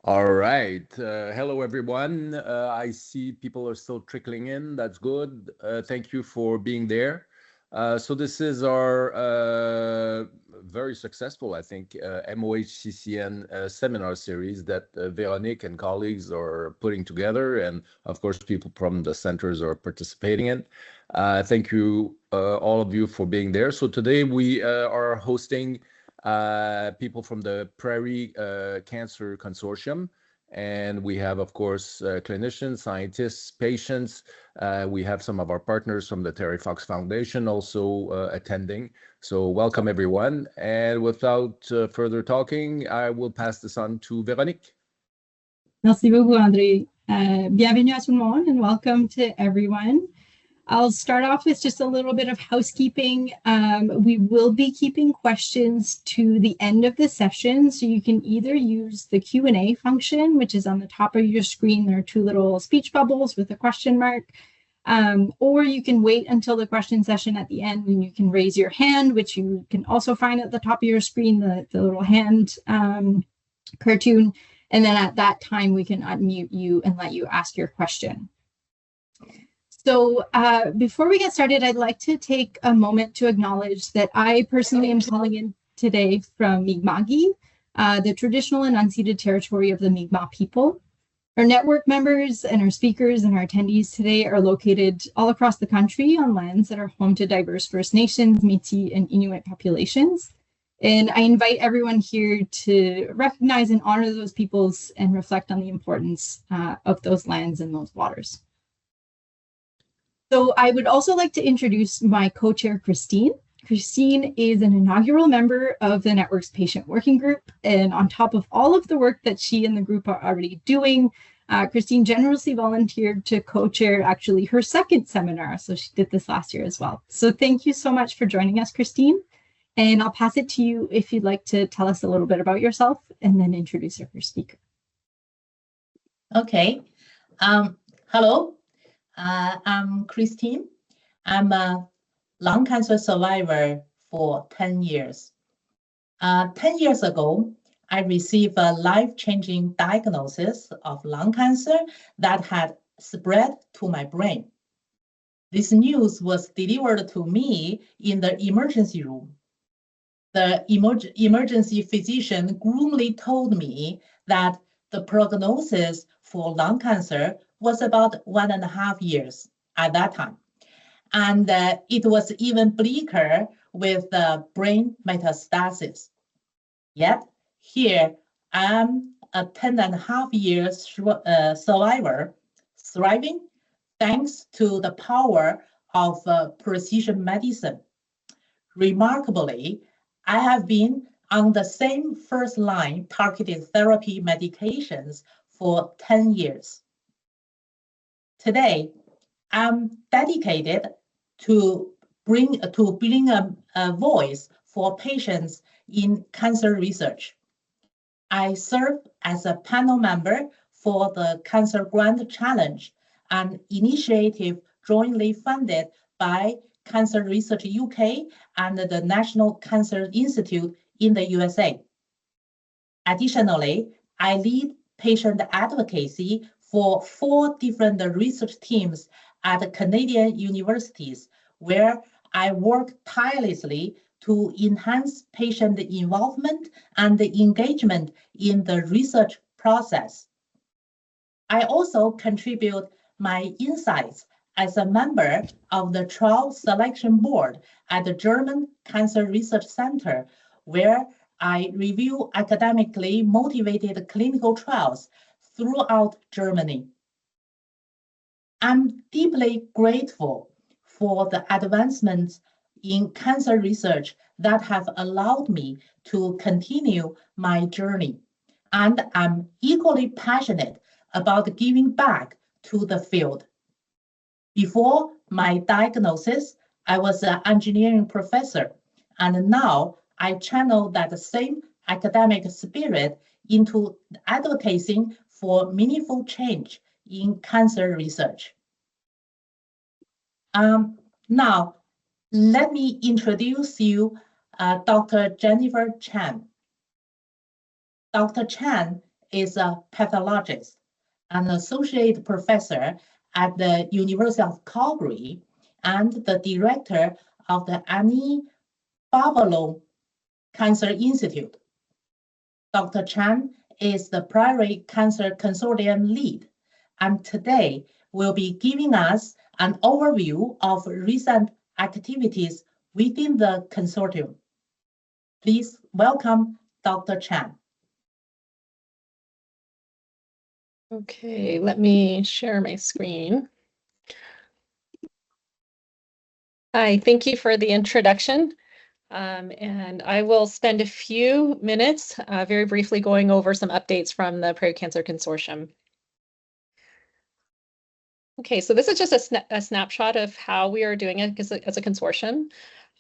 All right. Hello, everyone. I see people are still trickling in. That's good. Thank you for being there. So this is our very successful, I think, MOHCCN seminar series that Véronique and colleagues are putting together. And of course, people from the centers are participating in. Thank you, all of you, for being there. So today we are hosting people from the Prairie Cancer Consortium. And we have, of course, clinicians, scientists, patients. We have some of our partners from the Terry Fox Foundation also attending. So welcome, everyone. And without further talking, I will pass this on to Véronique. Merci beaucoup, André. Bienvenue à tout le monde and welcome to everyone. I'll start off with just a little bit of housekeeping. We will be keeping questions to the end of the session, so you can either use the Q&A function, which is on the top of your screen. There are two little speech bubbles with a question mark, or you can wait until the question session at the end when you can raise your hand, which you can also find at the top of your screen, the little hand cartoon. And then at that time, we can unmute you and let you ask your question. So before we get started, I'd like to take a moment to acknowledge that I personally am calling in today from Mi'kma'ki, the traditional and unceded territory of the Mi'kmaq people. Our network members and our speakers and our attendees today are located all across the country on lands that are home to diverse First Nations, Métis, and Inuit populations. And I invite everyone here to recognize and honor those peoples and reflect on the importance of those lands and those waters. So I would also like to introduce my co-chair, Christine. Christine is an inaugural member of the network's patient working group. And on top of all of the work that she and the group are already doing, Christine generously volunteered to co-chair actually her second seminar. So she did this last year as well. So thank you so much for joining us, Christine. And I'll pass it to you if you'd like to tell us a little bit about yourself and then introduce our first speaker. Okay. Hello. I'm Christine. I'm a lung cancer survivor for 10 years. 10 years ago, I received a life-changing diagnosis of lung cancer that had spread to my brain. This news was delivered to me in the emergency room. The emergency physician gloomily told me that the prognosis for lung cancer was about 1.5 years at that time. And it was even bleaker with brain metastasis. Yet here I am a 10.5 years survivor, thriving thanks to the power of precision medicine. Remarkably, I have been on the same first-line targeted therapy medications for 10 years. Today, I'm dedicated to bring a voice for patients in cancer research. I serve as a panel member for the Cancer Grant Challenge, an initiative jointly funded by Cancer Research UK and the National Cancer Institute in the USA. Additionally, I lead patient advocacy for 4 different research teams at Canadian universities, where I work tirelessly to enhance patient involvement and engagement in the research process. I also contribute my insights as a member of the trial selection board at the German Cancer Research Center, where I review academically motivated clinical trials throughout Germany. I'm deeply grateful for the advancements in cancer research that have allowed me to continue my journey, and I'm equally passionate about giving back to the field. Before my diagnosis, I was an engineering professor, and now I channel that same academic spirit into advocating for meaningful change in cancer research. Now, let me introduce you Dr. Jennifer Chen. Dr. Chen is a pathologist, an associate professor at the University of Calgary, and the director of the Arnie Cancer Institute. Dr. Chen is the Prairie Cancer Consortium lead, and today will be giving us an overview of recent activities within the consortium. Please welcome Dr. Chen. Okay, let me share my screen. Hi, thank you for the introduction. And I will spend a few minutes very briefly going over some updates from the Prairie Cancer Consortium. Okay, so this is just a snapshot of how we are doing it as a consortium.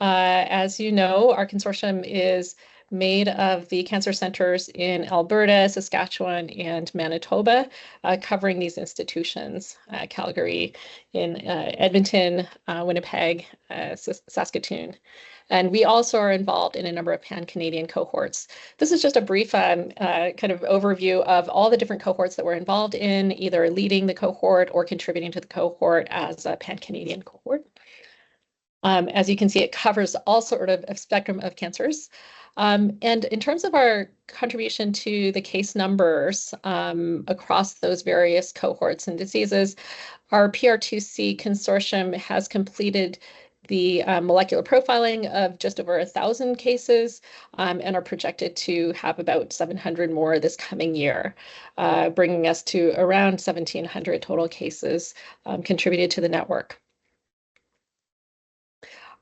As you know, our consortium is made of the cancer centers in Alberta, Saskatchewan, and Manitoba, covering these institutions, Calgary, in Edmonton, Winnipeg, Saskatoon. And we also are involved in a number of pan-Canadian cohorts. This is just a brief kind of overview of all the different cohorts that we're involved in, either leading the cohort or contributing to the cohort as a pan-Canadian cohort. As you can see, it covers all sort of a spectrum of cancers. And in terms of our contribution to the case numbers across those various cohorts and diseases, our PR2C consortium has completed the molecular profiling of just over 1,000 cases and are projected to have about 700 more this coming year, bringing us to around 1,700 total cases contributed to the network.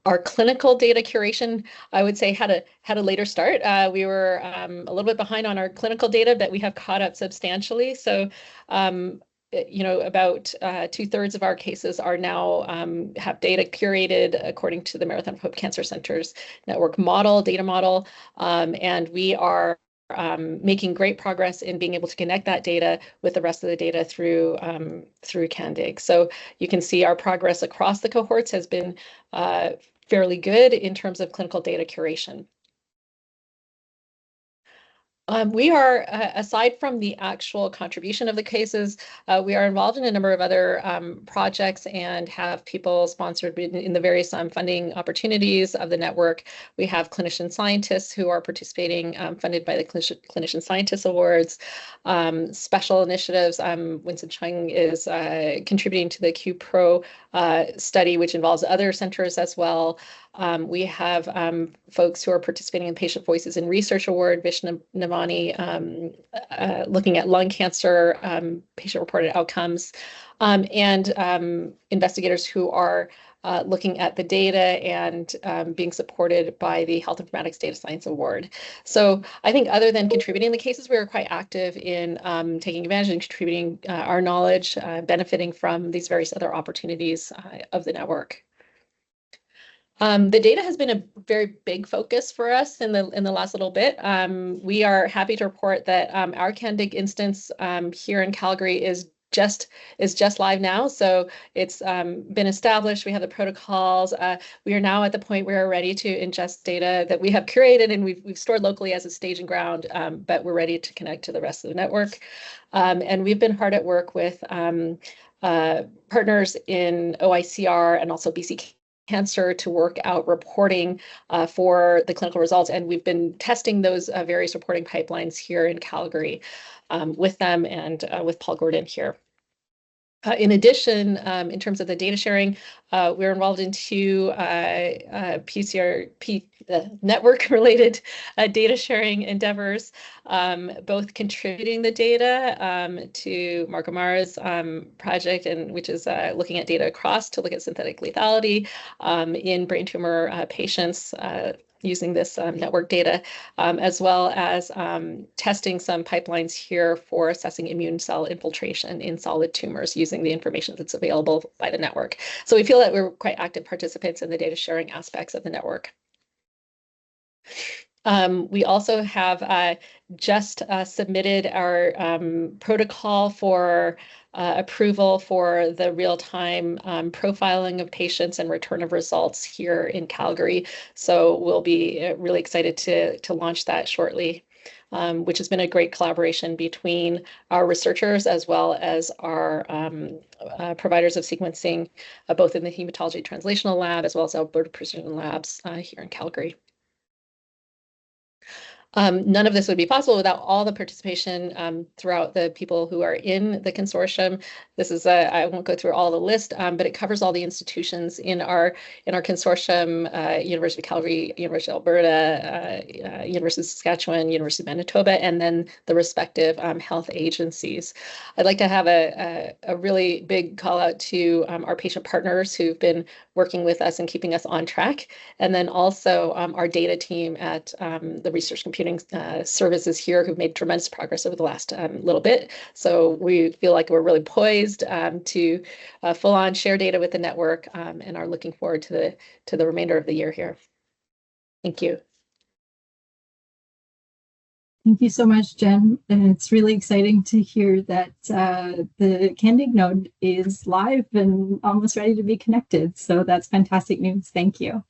Our clinical data curation, I would say, had a later start. We were a little bit behind on our clinical data, but we have caught up substantially. So, about 2/3 of our cases are now have data curated according to the Marathon Hope Cancer Center's network model, data model, and we are making great progress in being able to connect that data with the rest of the data through CanDig. So you can see our progress across the cohorts has been fairly good in terms of clinical data curation. We are, aside from the actual contribution of the cases, we are involved in a number of other projects and have people sponsored in the various funding opportunities of the network. We have clinician scientists who are participating, funded by the Clinician Scientist Awards, special initiatives. Winston Cheng is contributing to the QPro study, which involves other centers as well. We have folks who are participating in Patient Voices in Research Award, Vishnu Navani, looking at lung cancer, patient-reported outcomes, and investigators who are looking at the data and being supported by the Health Informatics Data Science Award. So I think other than contributing the cases, we are quite active in taking advantage and contributing our knowledge, benefiting from these various other opportunities of the network. The data has been a very big focus for us in the last little bit. We are happy to report that our CanDig instance here in Calgary is just live now. So it's been established. We have the protocols. We are now at the point where we're ready to ingest data that we have curated and we've stored locally as a staging ground, but we're ready to connect to the rest of the network. And we've been hard at work with partners in OICR and also BC Cancer to work out reporting for the clinical results. And we've been testing those various reporting pipelines here in Calgary with them and with Paul Gordon here. In addition, in terms of the data sharing, we're involved in two network-related data sharing endeavors, both contributing the data to Mark Amara's project, which is looking at data across to look at synthetic lethality in brain tumor patients using this network data, as well as testing some pipelines here for assessing immune cell infiltration in solid tumors using the information that's available by the network. So we feel that we're quite active participants in the data sharing aspects of the network. We also have just submitted our protocol for approval for the real-time profiling of patients and return of results here in Calgary. So we'll be really excited to launch that shortly, which has been a great collaboration between our researchers as well as our providers of sequencing, both in the Hematology Translational Lab as well as Alberta Precision Labs here in Calgary. None of this would be possible without all the participation throughout the people who are in the consortium. This is I won't go through all the list, but it covers all the institutions in our consortium: University of Calgary, University of Alberta, University of Saskatchewan, University of Manitoba, and then the respective health agencies. I'd like to have a really big call out to our patient partners who've been working with us and keeping us on track, and then also our data team at the Research Computing Services here, who've made tremendous progress over the last little bit. So we feel like we're really poised to full on share data with the network, and are looking forward to the remainder of the year here. Thank you. Thank you so much, Jen. And it's really exciting to hear that the Candig node is live and almost ready to be connected. So that's fantastic news. Thank you.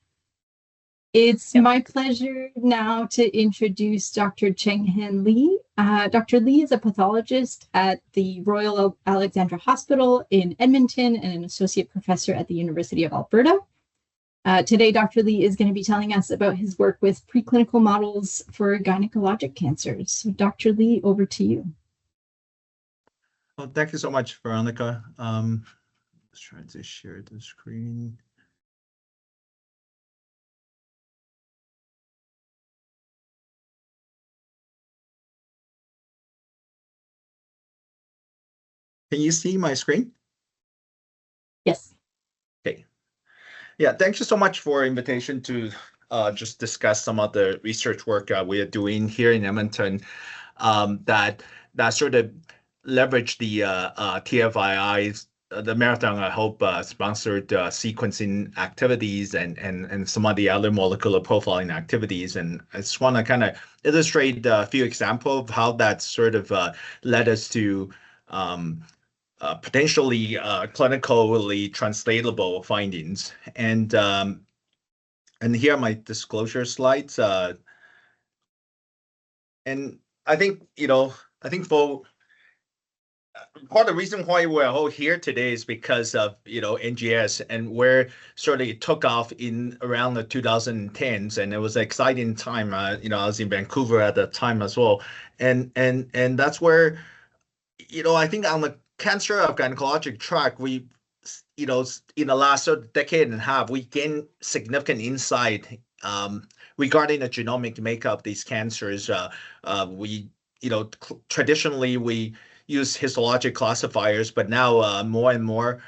It's my pleasure now to introduce Dr. Cheng-Han Lee. Dr. Lee is a pathologist at the Royal Alexandra Hospital in Edmonton and an associate professor at the University of Alberta. Today, Dr. Lee is going to be telling us about his work with preclinical models for gynecologic cancers. So Dr. Lee, over to you. Well, thank you so much, Veronica. Let's try to share the screen. Can you see my screen? Yes. Okay. Yeah, thank you so much for the invitation to just discuss some of the research work we are doing here in Edmonton that sort of leverage the TFII's, the Marathon I Hope sponsored sequencing activities and some of the other molecular profiling activities. And I just want to kind of illustrate a few examples of how that sort of led us to potentially clinically translatable findings. And here are my disclosure slides. And I think, for part of the reason why we're all here today is because of, NGS and where sort of it took off in around the 2010s. And it was an exciting time. I was in Vancouver at the time as well. And that's where, I think on the cancer of gynecologic tract, we, in the last decade and a half, we gained significant insight regarding the genomic makeup of these cancers. Traditionally we use histologic classifiers, but now more and more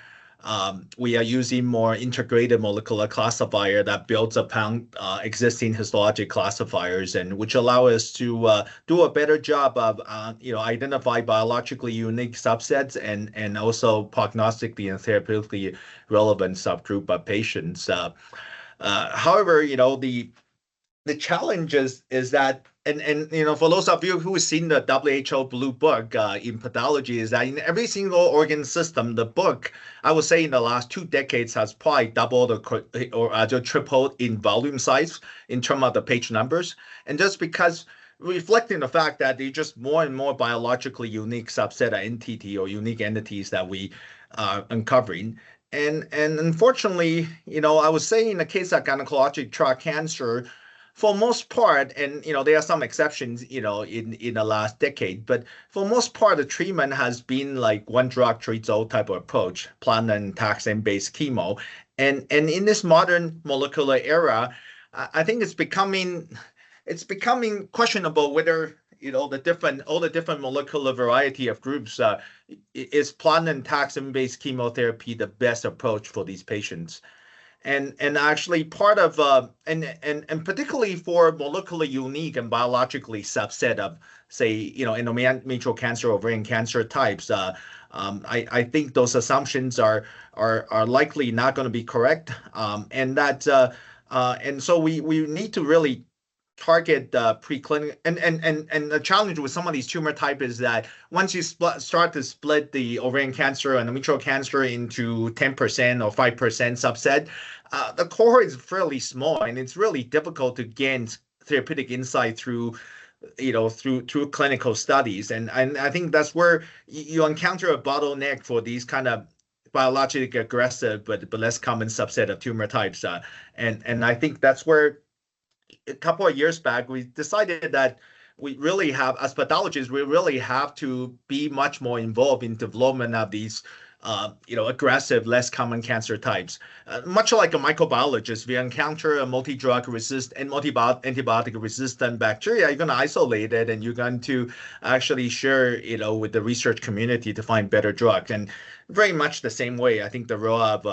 we are using more integrated molecular classifier that builds upon existing histologic classifiers, and which allow us to do a better job of identify biologically unique subsets and also prognostically and therapeutically relevant subgroup of patients. However, the challenge is that, and for those of you who have seen the WHO Blue Book in pathology, is that in every single organ system, the book, I would say in the last 2 decades, has probably doubled or tripled in volume size in terms of the page numbers. And just because, reflecting the fact that they're just more and more biologically unique subset of entity or unique entities that we are uncovering. And unfortunately, I would say in the case of gynecologic tract cancer, for most part, and there are some exceptions, in the last decade, but for most part, the treatment has been like one drug treats all type of approach, platinum and taxane-based chemo, and in this modern molecular era, I think it's becoming questionable whether all the different molecular variety of groups is platinum and taxane-based chemotherapy the best approach for these patients. And actually part of and particularly for molecular unique and biologically subset of, say, endometrial cancer, ovarian cancer types, I think those assumptions are likely not going to be correct, and so we need to really target preclinical, and the challenge with some of these tumor type is that once you start to split the ovarian cancer and endometrial cancer into 10% or 5% subset, the cohort is fairly small, and it's really difficult to gain therapeutic insight through through clinical studies, and I think that's where you encounter a bottleneck for these kind of biologically aggressive but less common subset of tumor types, and I think that's where a couple of years back we decided that we really have, as pathologists, we really have to be much more involved in development of these aggressive, less common cancer types. Much like a microbiologist, if you encounter a multi-drug resistant and antibiotic resistant bacteria, you're going to isolate it, and you're going to actually share, with the research community to find better drugs. And very much the same way, I think the role of,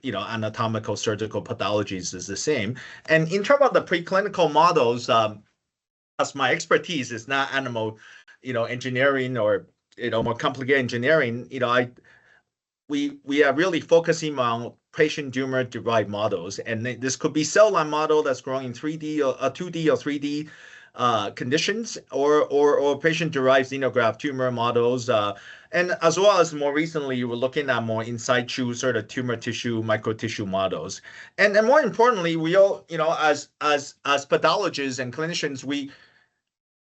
anatomical surgical pathologies is the same. And in terms of the preclinical models, as my expertise is not animal, engineering or, more complicated engineering, we are really focusing on patient tumor-derived models, and this could be cell line model that's growing in 3D or 2D or 3D conditions, or patient-derived xenograft tumor models, and as well as more recently, we're looking at more in situ sort of tumor tissue, microtissue models, and more importantly, we all, as pathologists and clinicians, we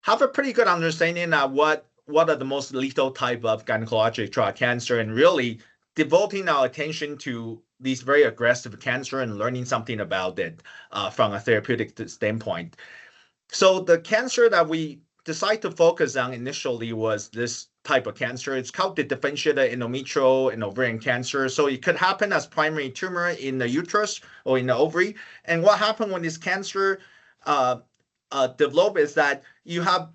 have a pretty good understanding of what are the most lethal type of gynecologic tract cancer, and really devoting our attention to these very aggressive cancer and learning something about it from a therapeutic standpoint. So the cancer that we decided to focus on initially was this type of cancer. It's called the differentiated endometrial and ovarian cancer. So it could happen as primary tumor in the uterus or in the ovary. And what happened when this cancer develops is that you have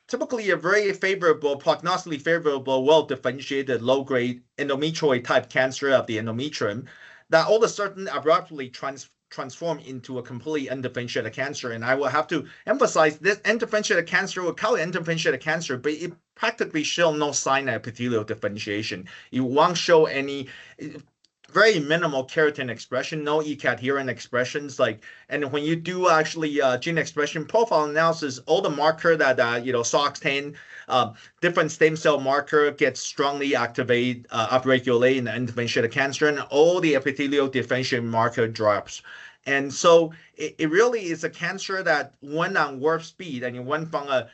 typically a very favorable, prognostically favorable, well-differentiated, low-grade endometrioid type cancer of the endometrium that all of a sudden abruptly transform into a completely undifferentiated cancer. And I will have to emphasize this undifferentiated cancer, we'll call it undifferentiated cancer, but it practically shows no sign of epithelial differentiation. It won't show any very minimal keratin expression, no E-cadherin expressions. And when you do actually gene expression profile analysis, all the marker that SOX10, different stem cell marker gets strongly activated, upregulated in the undifferentiated cancer, and all the epithelial differentiation marker drops. And so it really is a cancer that went on warp speed, and it went from a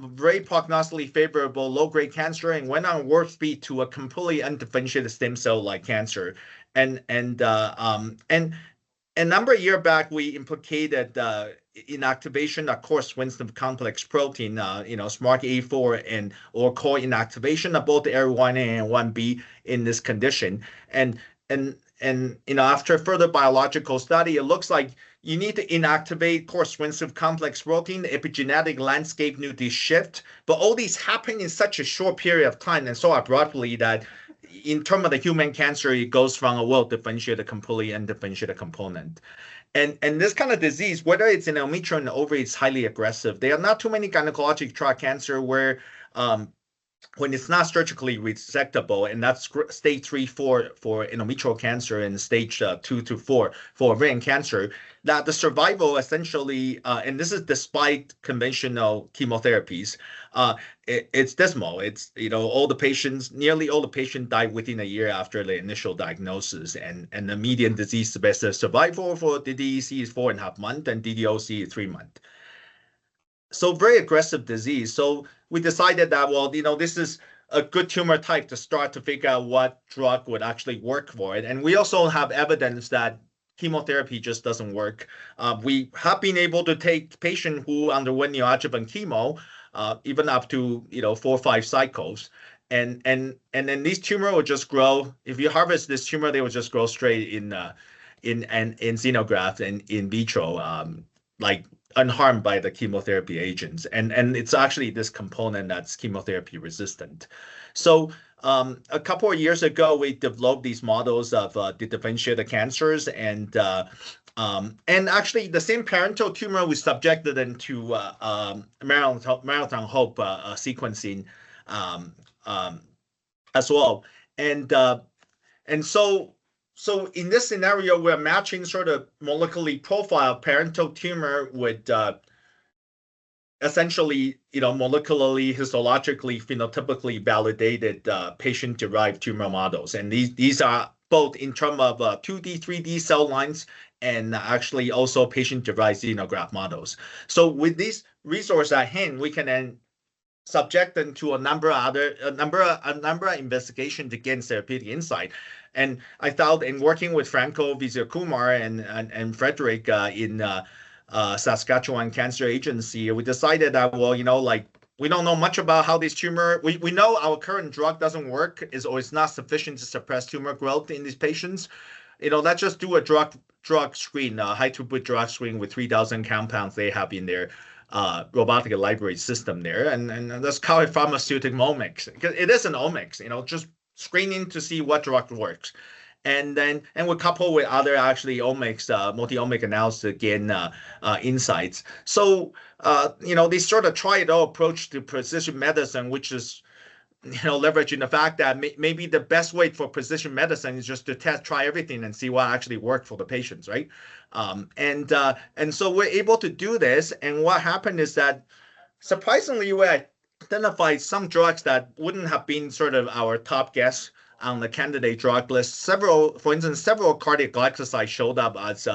very prognostically favorable low-grade cancer and went on warp speed to a completely undifferentiated stem cell-like cancer. And a number of years back, we implicated inactivation of core-Winston complex protein, S3-E4 or core inactivation of both AR1A and 1B in this condition. And after further biological study, it looks like you need to inactivate core-Winston complex protein. The epigenetic landscape need to shift, but all these happen in such a short period of time and so abruptly that in terms of the human cancer, it goes from a well-differentiated, completely undifferentiated component. And this kind of disease, whether it's in endometrium and ovary, it's highly aggressive. There are not too many gynecologic tract cancer where when it's not surgically resectable, and that's stage 3, 4 for endometrial cancer and stage 2 to 4 for ovarian cancer, that the survival essentially, and this is despite conventional chemotherapies, it's dismal. It's, all the patients, nearly all the patients die within a year after the initial diagnosis, and the median disease-specific survival for the DEC is 4.5 months, and DDOC is 3 months. So very aggressive disease. So we decided that, well, this is a good tumor type to start to figure out what drug would actually work for it. And we also have evidence that chemotherapy just doesn't work. We have been able to take patients who underwent neoadjuvant chemo, even up to 4 or 5 cycles, and then these tumor will just grow. If you harvest this tumor, they will just grow straight in xenograft and in vitro, like unharmed by the chemotherapy agents. And it's actually this component that's chemotherapy resistant. So a couple of years ago, we developed these models of the differentiated cancers, and actually the same parental tumor we subjected into marathon hope sequencing as well. And so in this scenario, we're matching sort of molecularly profile parental tumor with essentially, molecularly, histologically, phenotypically validated patient-derived tumor models. And these are both in terms of 2D, 3D cell lines, and actually also patient-derived xenograft models. So with these resources at hand, we can then subject them to a number of investigations to gain therapeutic insight. And I thought, in working with Franco Vizirkumar and Frederick in Saskatchewan Cancer Agency, we decided that, well, we don't know much about how this tumor, we know our current drug doesn't work, or it's not sufficient to suppress tumor growth in these patients. Let's just do a drug screen, a high throughput drug screen with 3,000 compounds they have in their robotic library system there, and let's call it pharmaceutic omics. It is an omics, just screening to see what drug works. And we couple with other actually omics, multi-omic analysis to gain insights. So, they sort of try-it-all approach to precision medicine, which is, leveraging the fact that maybe the best way for precision medicine is just to try everything and see what actually worked for the patients, right? And so we're able to do this. And what happened is that, surprisingly, we identified some drugs that wouldn't have been sort of our top guess on the candidate drug list. For instance, several cardiac glycosides showed up as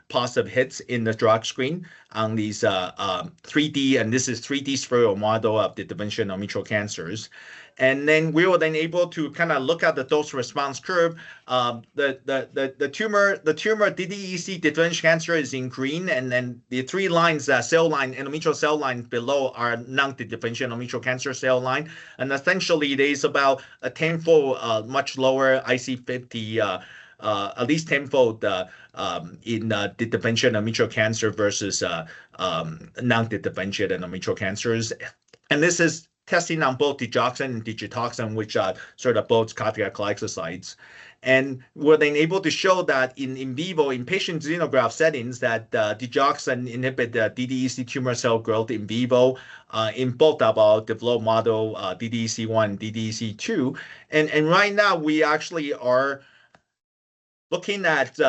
positive hits in the drug screen on these 3D, and this is 3D spherical model of the differential endometrial cancers. And then we were then able to kind of look at the dose response curve. The tumor DDEC differential cancer is in green, and then the three lines, endometrial cell line below are non-differential endometrial cancer cell line. And essentially, there is about a tenfold much lower IC50, at least tenfold in the differential endometrial cancer versus non-differential endometrial cancers. And this is testing on both digoxin and digitoxin, which are sort of both cardiac glycosides. And we're then able to show that in vivo, in patient xenograft settings, that digoxin inhibit the DDEC tumor cell growth in vivo in both of our developed model, DDEC1 and DDEC2. And right now, we actually are looking at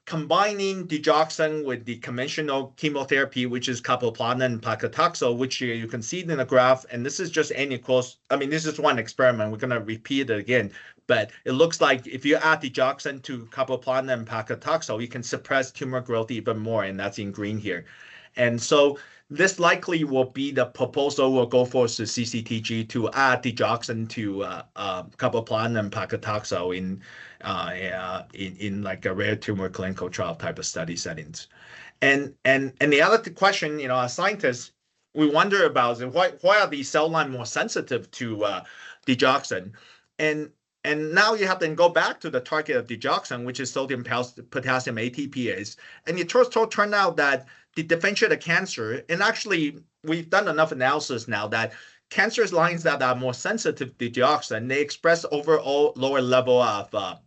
combining digoxin with the conventional chemotherapy, which is carboplatin and paclitaxel, which you can see in the graph. And this is just N equals, this is one experiment. We're going to repeat it again. But it looks like if you add digoxin to carboplatin and paclitaxel, you can suppress tumor growth even more. And that's in green here. And so this likely will be the proposal we'll go for to CCTG to add digoxin to carboplatin and paclitaxel in like a rare tumor clinical trial type of study settings. And the other question, as scientists, we wonder about is why are these cell lines more sensitive to digoxin? And now you have to go back to the target of digoxin, which is sodium potassium ATPase. And it turned out that the differentiated cancer, and actually we've done enough analysis now that cancer lines that are more sensitive to digoxin, they express overall lower level of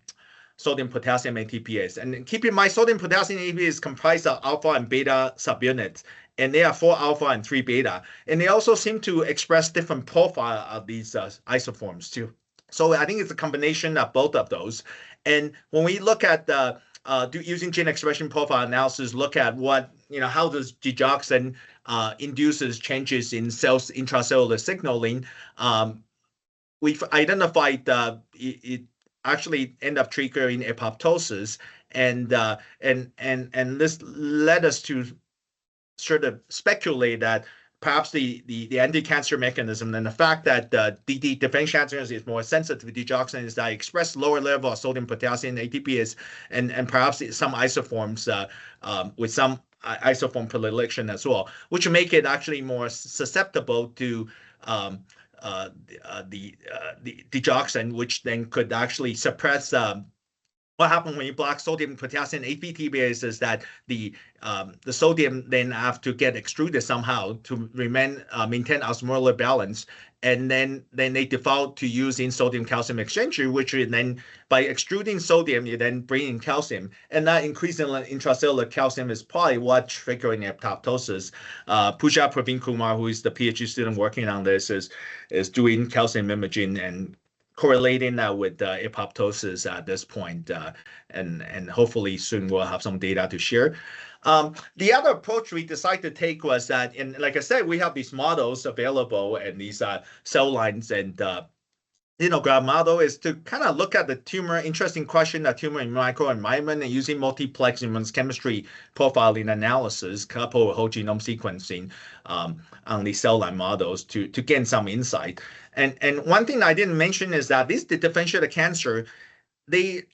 sodium potassium ATPase. And keep in mind, sodium potassium ATPase is comprised of alpha and beta subunits, and they are 4 alpha and 3 beta. And they also seem to express different profile of these isoforms too. So I think it's a combination of both of those. And when we look at the using gene expression profile analysis, look at what, how does digoxin induces changes in cells intracellular signaling. We've identified it actually end up triggering apoptosis, and this led us to sort of speculate that perhaps the anti-cancer mechanism and the fact that DD differential cancer is more sensitive to digoxin is that it express lower level of sodium potassium ATPase and perhaps some isoforms with some isoform predilection as well, which make it actually more susceptible to the digoxin, which then could actually suppress what happens when you block sodium potassium ATPase is that the sodium then have to get extruded somehow to maintain osmolar balance, and then they default to using sodium calcium exchanger, which then by extruding sodium you then bring in calcium, and that increasing intracellular calcium is probably what triggering apoptosis. Pooja Praveen Kumar, who is the PhD student working on this, is doing calcium imaging and correlating that with apoptosis at this point, and hopefully soon we'll have some data to share. The other approach we decided to take was that, and like I said, we have these models available and these cell lines, and xenograft model is to kind of look at the tumor, interesting question, the tumor in microenvironment, and using multiplex immunochemistry profiling analysis coupled with whole genome sequencing on the cell line models to gain some insight. And one thing I didn't mention is that these differentiated cancer, I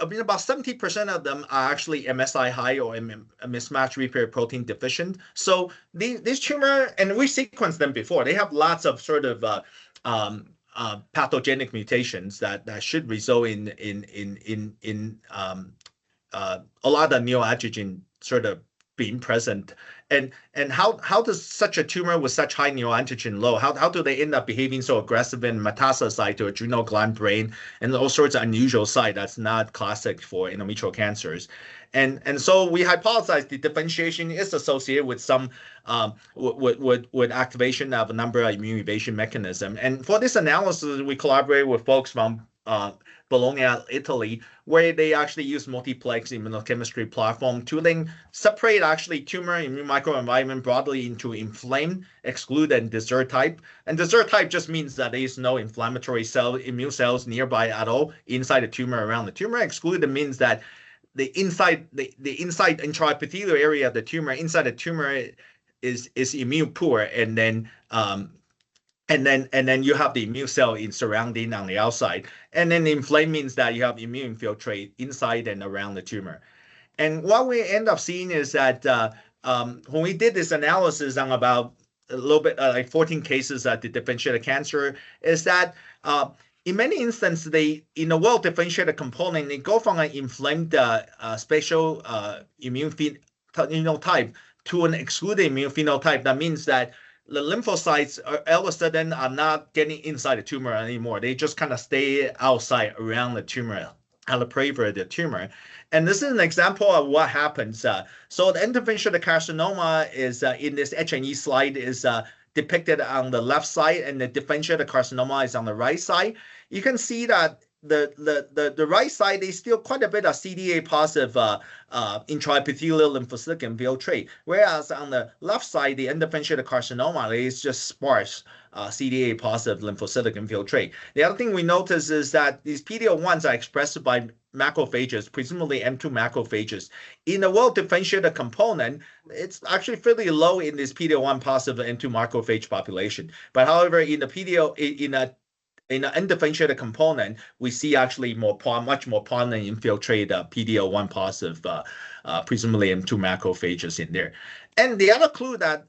mean, about 70% of them are actually MSI high or mismatch repair protein deficient. So these tumor, and we sequenced them before, they have lots of sort of pathogenic mutations that should result in a lot of neoantigen sort of being present. And how does such a tumor with such high neoantigen load, how do they end up behaving so aggressive and metastasize to adrenal gland, brain, and all sorts of unusual site that's not classic for endometrial cancers? And so we hypothesized the differentiation is associated with some with activation of a number of immune evasion mechanism. And for this analysis, we collaborate with folks from Bologna, Italy, where they actually use multiplex immunochemistry platform to then separate actually tumor immune microenvironment broadly into inflamed, exclude, and desert type. And desert type just means that there is no inflammatory immune cells nearby at all inside the tumor, around the tumor. Excluded means that the inside intraepithelial area of the tumor, inside the tumor is immune poor, and then you have the immune cell in surrounding on the outside. And then inflamed means that you have immune infiltrate inside and around the tumor. And what we end up seeing is that when we did this analysis on about a little bit like 14 cases of the differentiated cancer, is that in many instances, in a well-differentiated component, they go from an inflamed spatial immune phenotype to an excluded immune phenotype. That means that the lymphocytes all of a sudden are not getting inside the tumor anymore. They just kind of stay outside around the tumor, on the periphery of the tumor. And this is an example of what happens. So the interventional carcinoma is in this H&E slide is depicted on the left side, and the differentiated carcinoma is on the right side. You can see that the right side is still quite a bit of CD8 positive intraepithelial lymphocytic infiltrate, whereas on the left side, the undifferentiated carcinoma is just sparse CD8 positive lymphocytic infiltrate. The other thing we notice is that these PD-L1s are expressed by macrophages, presumably M2 macrophages. In a well-differentiated component, it's actually fairly low in this PD-L1 positive M2 macrophage population. But however, in the in an undifferentiated component, we see actually much more prominent infiltrate PD-L1 positive, presumably M2 macrophages in there. And the other clue that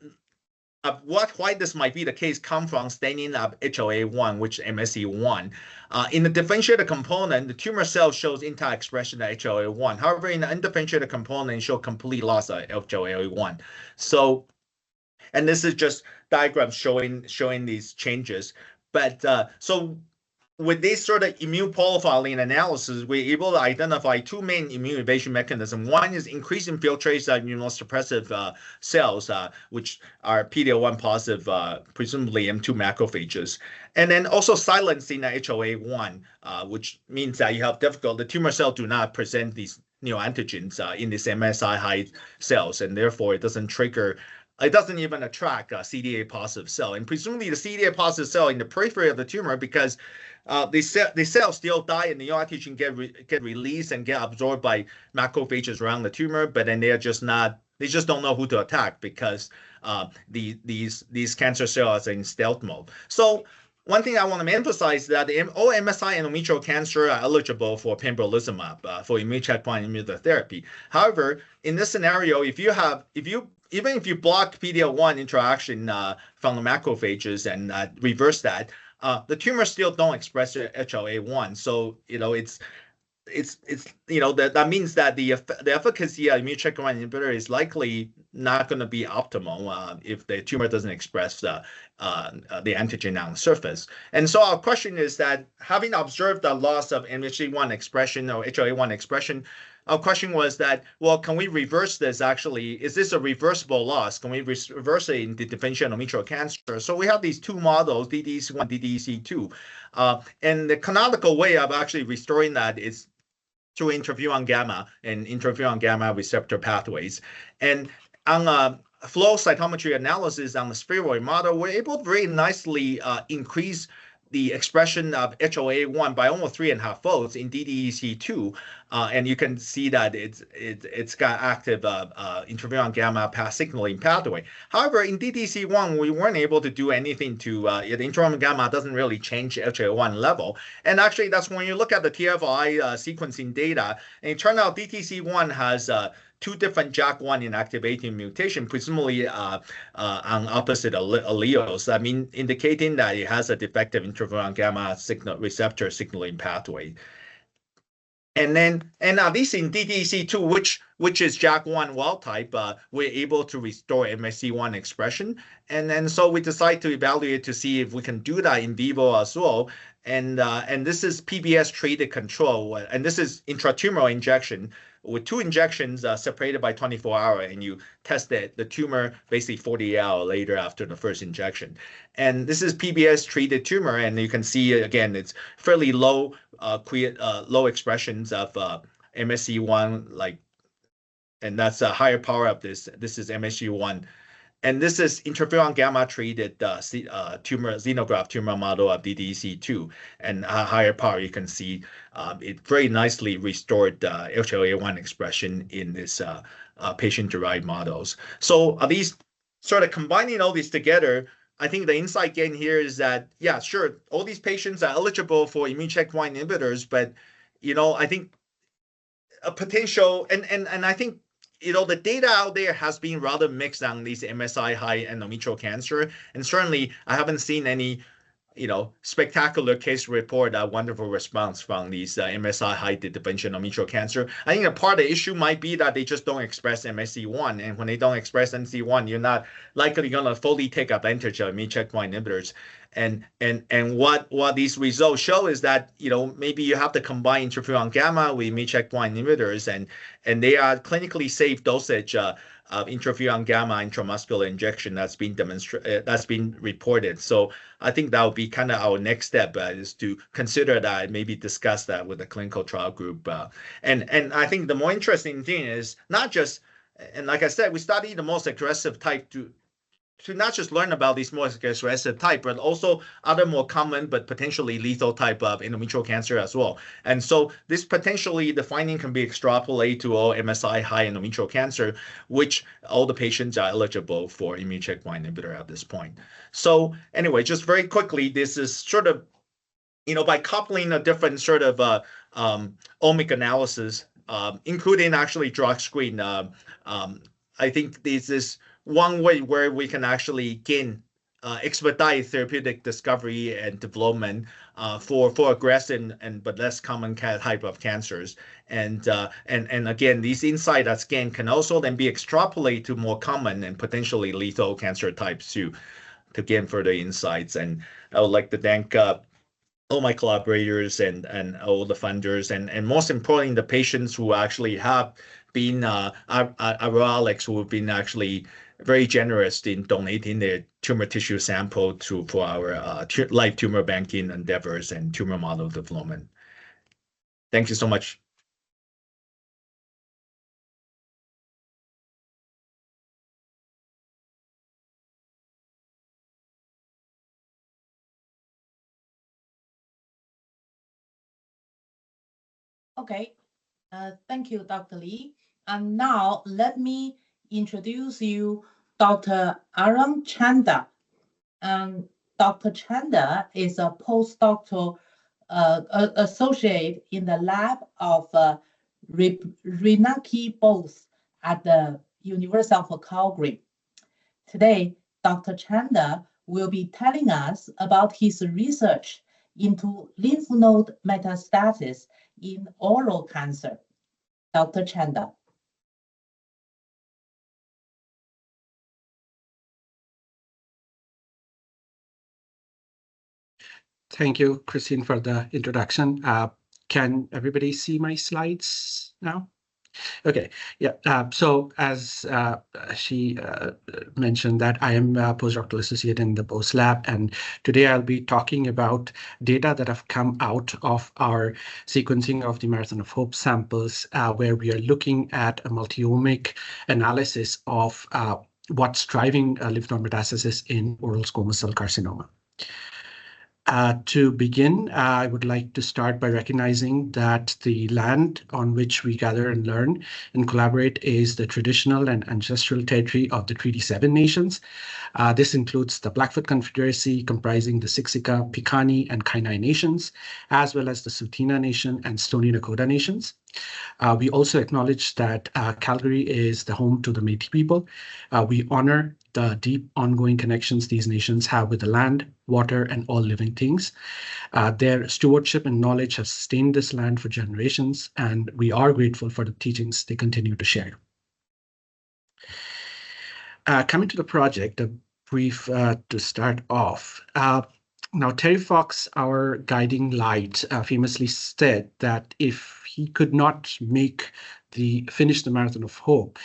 why this might be the case come from staining of HLA1, which MSC1. In the differentiated component, the tumor cell shows intact expression of HLA1. However, in the undifferentiated component, it shows complete loss of HLA1. So, and this is just diagrams showing these changes. But so with this sort of immune profiling analysis, we're able to identify two main immune evasion mechanisms. One is increased infiltration of immunosuppressive cells, which are PD-L1 positive, presumably M2 macrophages. And then also silencing the HLA1, which means that you have the tumor cell do not present these neoantigens in these MSI high cells, and therefore it doesn't trigger. It doesn't even attract a CD8 positive cell. And presumably the CD8 positive cell in the periphery of the tumor, because the cells still die and the neoantigen get released and get absorbed by macrophages around the tumor, but then they just don't know who to attack because these cancer cells are in stealth mode. So one thing I want to emphasize is that all MSI endometrial cancer are eligible for pembrolizumab, for immune checkpoint immunotherapy. However, in this scenario, even if you block PD-L1 interaction from the macrophages and reverse that, the tumors still don't express HLA1. So that means that the efficacy of immune checkpoint inhibitor is likely not going to be optimal if the tumor doesn't express the antigen on the surface. And so our question is that, having observed the loss of MHC1 expression or HLA1 expression, our question was that, well, can we reverse this actually? Is this a reversible loss? Can we reverse it in the differential endometrial cancer? So we have these two models, DDEC1, DDEC2. And the canonical way of actually restoring that is through interferon gamma and interferon gamma receptor pathways. And on flow cytometry analysis on the spheroid model, we're able to very nicely increase the expression of HLA-1 by almost 3.5-folds in DDEC2, and you can see that it's got active interferon gamma signaling pathway. However, in DDEC1, we weren't able to do anything to the interferon gamma doesn't really change HLA-1 level, and actually that's when you look at the TFI sequencing data, and it turned out DDEC1 has two different JAK1 inactivating mutation, presumably on opposite alleles. I mean, indicating that it has a defective interferon gamma receptor signaling pathway. And at least in DDEC2, which is JAK1 wild type, we're able to restore MHC1 expression. And then so we decide to evaluate to see if we can do that in vivo as well. And this is PBS treated control, and this is intratumoral injection with 2 injections separated by 24 hours, and you test the tumor basically 48 hours later after the first injection. And this is PBS treated tumor, and you can see again it's fairly low low expressions of MHC1, and that's a higher power of this. This is MHC1. And this is interferon gamma treated tumor xenograft tumor model of DDEC2, and a higher power. You can see it very nicely restored HLA-1 expression in this patient-derived models. So these sort of combining all these together, I think the insight gain here is that, yeah, sure, all these patients are eligible for immune checkpoint inhibitors, but I think a potential and I think the data out there has been rather mixed on these MSI high endometrial cancer, and certainly I haven't seen any, spectacular case report, a wonderful response from these MSI high differential endometrial cancer. I think a part of the issue might be that they just don't express MSC1, and when they don't express MSC1, you're not likely going to fully take advantage of immune checkpoint inhibitors. And what these results show is that maybe you have to combine interferon gamma with immune checkpoint inhibitors, and they are clinically safe dosage of interferon gamma intramuscular injection that's been reported. So I think that would be kind of our next step is to consider that, maybe discuss that with the clinical trial group. And I think the more interesting thing is not just, and like I said, we study the most aggressive type to not just learn about these more aggressive type, but also other more common but potentially lethal type of endometrial cancer as well. And so this potentially, the finding can be extrapolated to all MSI high endometrial cancer, which all the patients are eligible for immune checkpoint inhibitor at this point. So anyway, just very quickly, this is sort of, by coupling a different sort of omic analysis, including actually drug screen, I think this is one way where we can actually gain expedite therapeutic discovery and development for aggressive but less common type of cancers. And again, these insights that's gained can also then be extrapolated to more common and potentially lethal cancer types to gain further insights. And I would like to thank all my collaborators and all the funders, and most importantly, the patients who actually have been our Alex, who have been actually very generous in donating their tumor tissue sample for our live tumor banking endeavors and tumor model development. Thank you so much. Okay, thank you, Dr. Lee. And now let me introduce you Dr. Arun Chanda. Dr. Chanda is a postdoctoral associate in the lab of Renaki Bose at the University of Calgary. Today, Dr. Chanda will be telling us about his research into lymph node metastasis in oral cancer. Dr. Chanda. Thank you, Christine, for the introduction. Can everybody see my slides now? Okay, yeah. So as she mentioned that I am a postdoctoral associate in the post lab, and today I'll be talking about data that have come out of our sequencing of the Marathon of Hope samples, where we are looking at a multi-omic analysis of what's driving lymph node metastasis in oral squamous cell carcinoma. To begin, I would like to start by recognizing that the land on which we gather and learn and collaborate is the traditional and ancestral territory of the Treaty 7 nations. This includes the Blackfoot Confederacy, comprising the Siksika, Piikani, and Kainai nations, as well as the Tsuut'ina Nation and Stoney Nakoda nations. We also acknowledge that Calgary is the home to the Métis people. We honor the deep ongoing connections these nations have with the land, water, and all living things. Their stewardship and knowledge have sustained this land for generations, and we are grateful for the teachings they continue to share. Coming to the project, a brief to start off. Now, Terry Fox, our guiding light, famously said that if he could not finish the Marathon of Hope,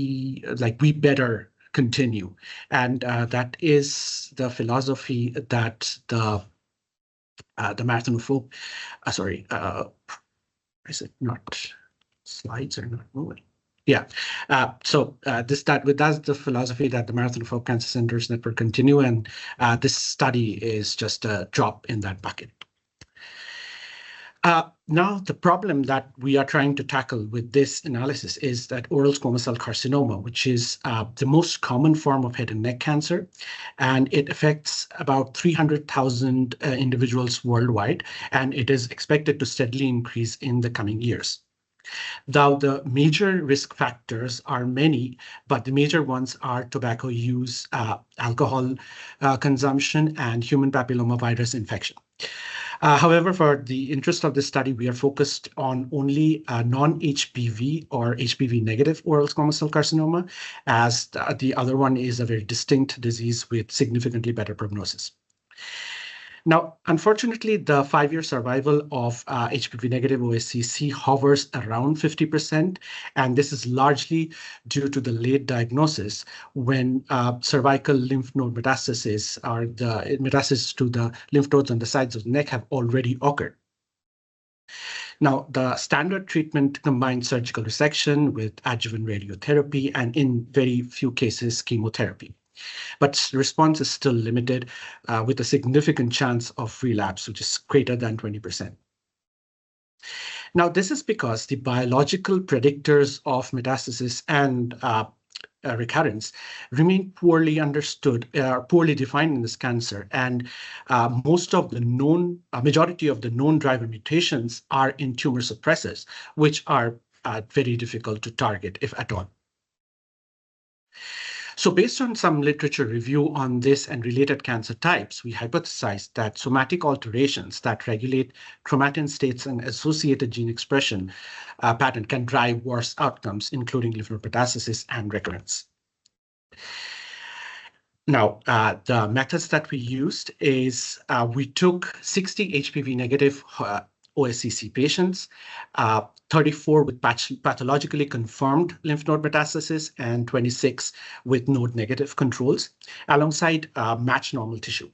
we better continue. And that is the philosophy that the Marathon of Hope, is it not? Slides are not moving. Yeah, that's the philosophy that the Marathon of Hope Cancer Centers Network continue, and this study is just a drop in that bucket. Now, the problem that we are trying to tackle with this analysis is that oral squamous cell carcinoma, which is the most common form of head and neck cancer, and it affects about 300,000 individuals worldwide, and it is expected to steadily increase in the coming years. Now, the major risk factors are many, but the major ones are tobacco use, alcohol consumption, and human papillomavirus infection. However, for the interest of this study, we are focused on only non-HPV or HPV-negative oral squamous cell carcinoma, as the other one is a very distinct disease with significantly better prognosis. Now, unfortunately, the 5-year survival of HPV-negative OSCC hovers around 50%, and this is largely due to the late diagnosis when cervical lymph node metastasis or the metastasis to the lymph nodes on the sides of the neck have already occurred. Now, the standard treatment combines surgical resection with adjuvant radiotherapy and, in very few cases, chemotherapy. But response is still limited with a significant chance of relapse, which is greater than 20%. Now, this is because the biological predictors of metastasis and recurrence remain poorly understood, poorly defined in this cancer, and majority of the known driver mutations are in tumor suppressors, which are very difficult to target, if at all. So based on some literature review on this and related cancer types, we hypothesized that somatic alterations that regulate chromatin states and associated gene expression pattern can drive worse outcomes, including lymph node metastasis and recurrence. Now, the methods that we used is we took 60 HPV-negative OSCC patients, 34 with pathologically confirmed lymph node metastasis, and 26 with node-negative controls, alongside matched normal tissue.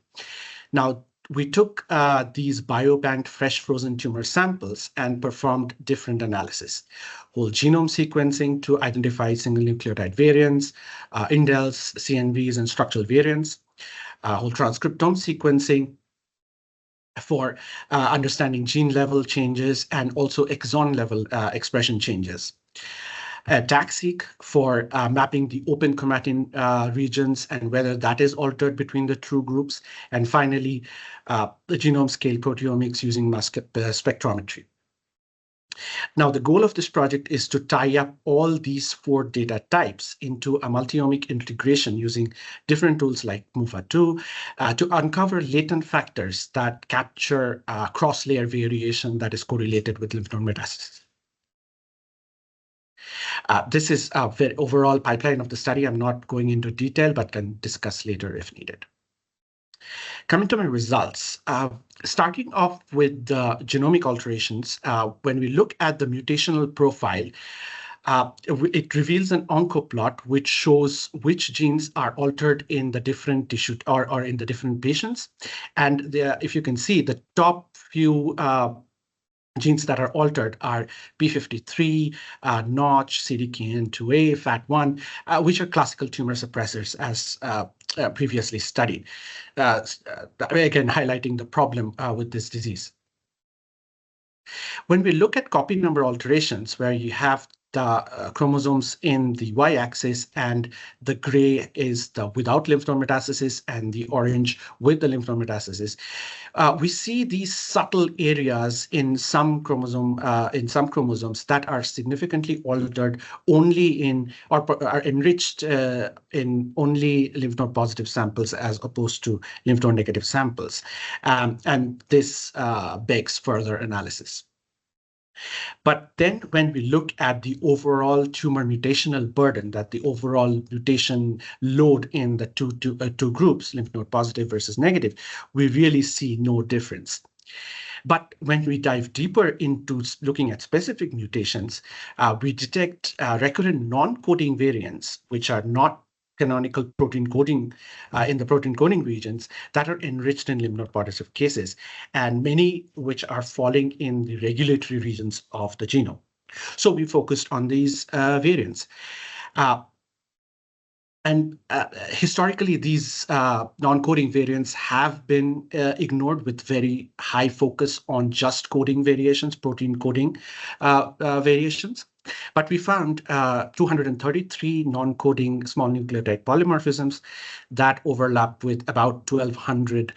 Now, we took these biobanked fresh frozen tumor samples and performed different analysis: whole genome sequencing to identify single nucleotide variants, indels, CNVs, and structural variants, whole transcriptome sequencing for understanding gene level changes and also exon level expression changes. TAC-seq for mapping the open chromatin regions and whether that is altered between the two groups. And finally, the genome scale proteomics using mass spectrometry. Now, the goal of this project is to tie up all these 4 data types into a multi-omic integration using different tools like MOHCCCN to uncover latent factors that capture cross-layer variation that is correlated with lymph node metastasis. This is a very overall pipeline of the study. I'm not going into detail, but can discuss later if needed. Coming to my results, starting off with the genomic alterations, when we look at the mutational profile, it reveals an oncoplot which shows which genes are altered in the different tissue or in the different patients. And if you can see, the top few genes that are altered are P53, Notch, CDKN2A, FAT1, which are classical tumor suppressors as previously studied. Again, highlighting the problem with this disease. When we look at copy number alterations, where you have the chromosomes in the y-axis and the gray is the without lymph node metastasis and the orange with the lymph node metastasis, we see these subtle areas in some chromosomes that are significantly altered only in or are enriched in only lymph node positive samples as opposed to lymph node negative samples, and this begs further analysis. But then when we look at the overall tumor mutational burden, that the overall mutation load in the two groups, lymph node positive versus negative, we really see no difference. But when we dive deeper into looking at specific mutations, we detect recurrent non-coding variants, which are not canonical protein coding in the protein coding regions that are enriched in lymph node positive cases, and many which are falling in the regulatory regions of the genome. So we focused on these variants. Historically, these non-coding variants have been ignored with very high focus on just coding variations, protein coding variations. But we found 233 non-coding small nucleotide polymorphisms that overlap with about 1,200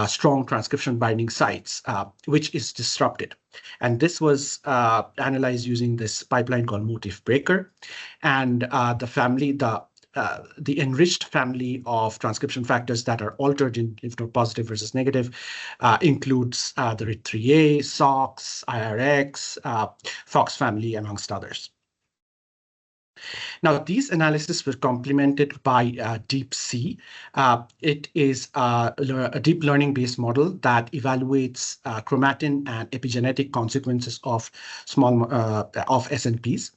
strong transcription binding sites, which is disrupted. And this was analyzed using this pipeline called Motif Breaker. And the enriched family of transcription factors that are altered in lymph node positive versus negative includes the RIT3A, SOX, IRX, FOX family, amongst others. Now, these analyses were complemented by DeepC. It is a deep learning-based model that evaluates chromatin and epigenetic consequences of of SNPs.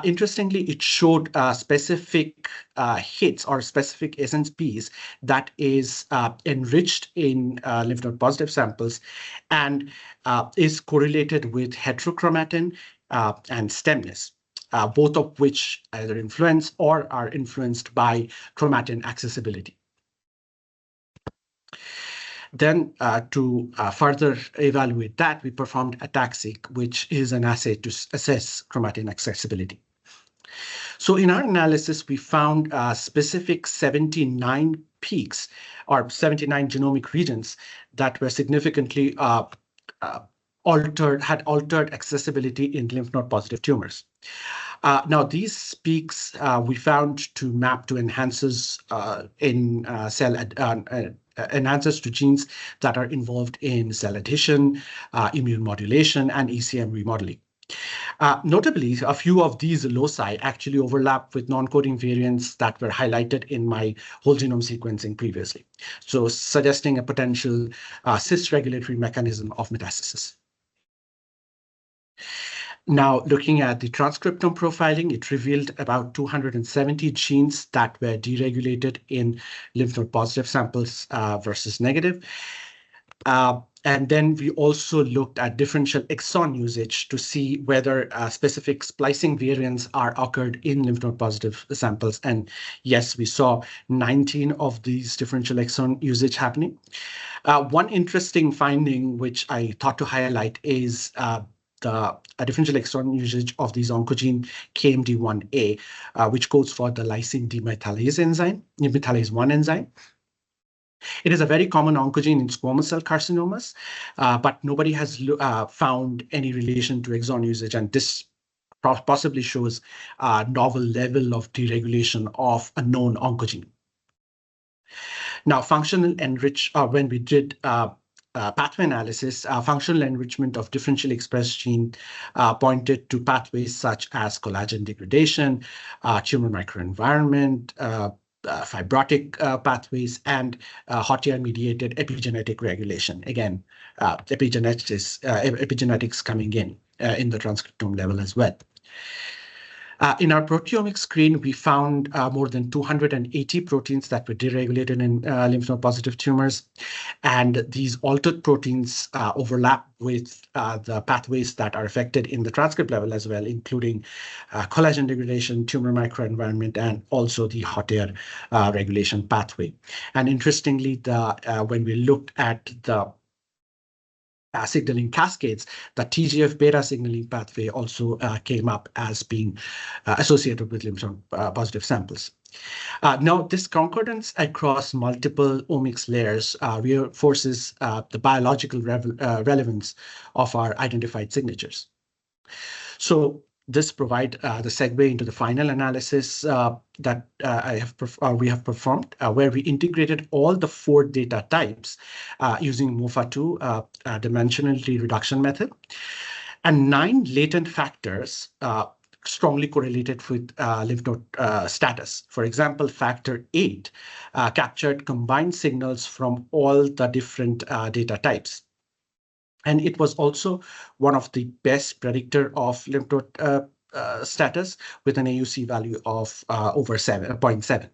Interestingly, it showed specific hits or specific SNPs that is enriched in lymph node positive samples and is correlated with heterochromatin and stemness, both of which either influence or are influenced by chromatin accessibility. Then to further evaluate that, we performed ATAC-seq, which is an assay to assess chromatin accessibility. So in our analysis, we found specific 79 peaks or 79 genomic regions that were significantly had altered accessibility in lymph node positive tumors. Now, these peaks we found to map to enhancers in enhancers to genes that are involved in cell adhesion, immune modulation, and ECM remodeling. Notably, a few of these loci actually overlap with non-coding variants that were highlighted in my whole genome sequencing previously, so suggesting a potential cis-regulatory mechanism of metastasis. Now, looking at the transcriptome profiling, it revealed about 270 genes that were deregulated in lymph node positive samples versus negative. And then we also looked at differential exon usage to see whether specific splicing variants are occurred in lymph node positive samples. And yes, we saw 19 of these differential exon usage happening. One interesting finding, which I thought to highlight, is the differential exon usage of these oncogene KMD1A, which codes for the lysine demethylase enzyme, demethylase 1 enzyme. It is a very common oncogene in squamous cell carcinomas, but nobody has found any relation to exon usage, and this possibly shows a novel level of deregulation of a known oncogene. Now, functional when we did pathway analysis, functional enrichment of differentially expressed gene pointed to pathways such as collagen degradation, tumor microenvironment, fibrotic pathways, and hot-air-mediated epigenetic regulation. Again, epigenetics coming in the transcriptome level as well. In our proteomic screen, we found more than 280 proteins that were deregulated in lymph node positive tumors. And these altered proteins overlap with the pathways that are affected in the transcript level as well, including collagen degradation, tumor microenvironment, and also the hot air regulation pathway. And interestingly, when we looked at the signaling cascades, the TGF-beta signaling pathway also came up as being associated with lymph node positive samples. Now, this concordance across multiple omics layers reinforces the biological relevance of our identified signatures. So this provides the segue into the final analysis that we have performed, where we integrated all the 4 data types using MOFA2 dimensionality reduction method, and 9 latent factors strongly correlated with lymph node status. For example, factor 8 captured combined signals from all the different data types. And it was also one of the best predictor of lymph node status with an AUC value of over 0.7.